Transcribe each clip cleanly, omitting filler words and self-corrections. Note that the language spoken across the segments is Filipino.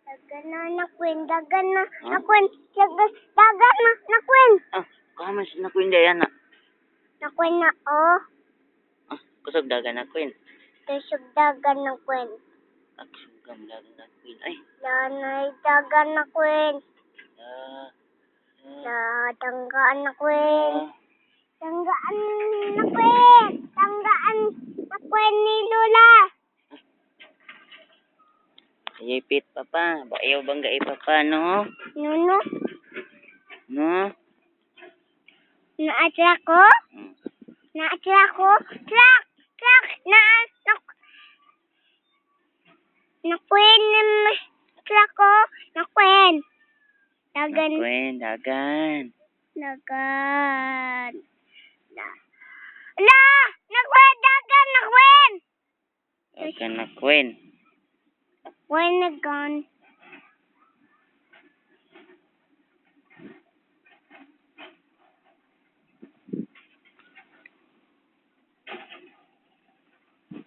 Dagan na nakwin, dagan na nakwin, dagan na nakwin. Ah, kamas na Queen Diana. Nakwin na oh. Ah, kusog dagan na Queen. Tusog dagan na kwin. Agsugam dagan na Queen. Ay, Lanay dagan na kwin. ah, Tanggaan na kwin. ah, Tanggaan na kwin. Tanggaan na kwin ni Lola. Ipit papa. Bayaw bangga papa, no? Nuno, No? naatira ko? Hmm. Naatira ko? Trak! Trak! Nakwin. Naatira ko? Nakwin. Dagan. Queen, dagan. Dagan. Nakwin! Dagan! Nakwin! Dagan na Queen. When na gone.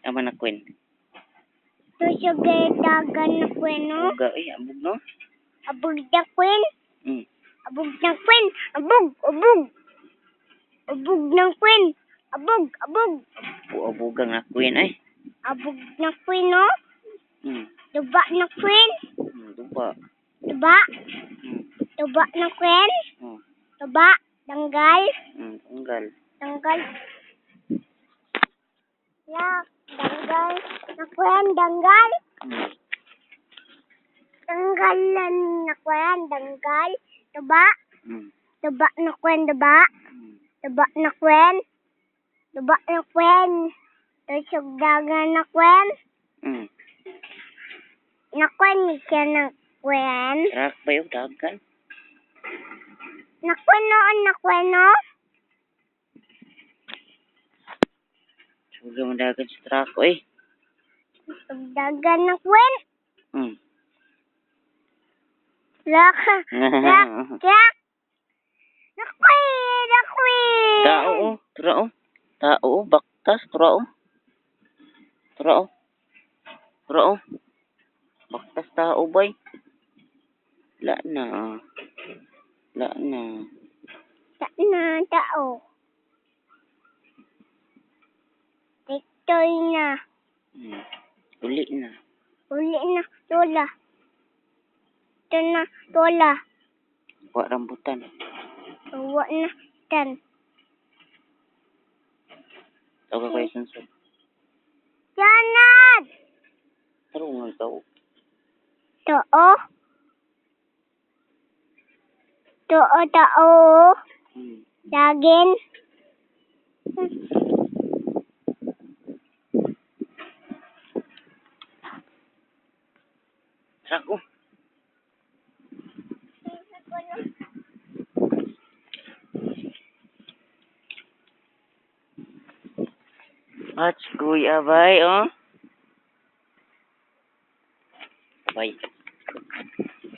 Ama na Queen. Tusog dagan na kwin, no? Uga, abog, no? Abog na kwin. Hmm. Abog na kwin. Abog. Abog. Abog na kwin. Abog. Abog. Abugang na Queen, ay. Abog na kwin, no? Hmm. Tuba na kwin. Dupa. Tuba. Hmm. Tuba na kwin. Hmm. Tuba. Tanggal. Hmm. Tanggal. Tanggal. Yak. Tanggal. Na kwin. Tanggal. Hmm. Tanggalan na kwin. Tanggal. Tuba. Hmm. Tuba na kwin. Tuba. Hmm. Tuba na kwin. Tuba na kwin. Tusog dagan na kwin. Hmm. Nakwin ni siya ng kwin. Trak ba yung dagan? Nakwin noon nakwin, no? Suga mo dagan sa trak ko, eh. Tusog dagan na kwin. Hmm. Laka. Lak. Lak. Nakwin. Nakwin. Tao, oh. Tura, oh. Tao, oh. Baktas. Tura, oh. Tura, oh. Tura, oh. Baktas tao, boy. La na. La na. Na tao. Tiktoy na. Hmm. Uli na. Uli na. Tola. Ito na. Tola. Kuha rambutan. Uwa na. Tan. Tawag ako yung sunsod. Janad! Tarungan ka, oh. Too. Too. Hmm. Dagin. Trak, oh. Ats, kuya, abay, oh. Abay.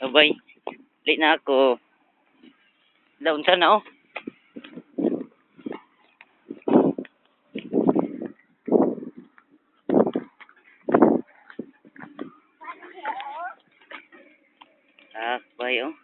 Abay. Late na ako. Daon sana, oh. Abay, oh.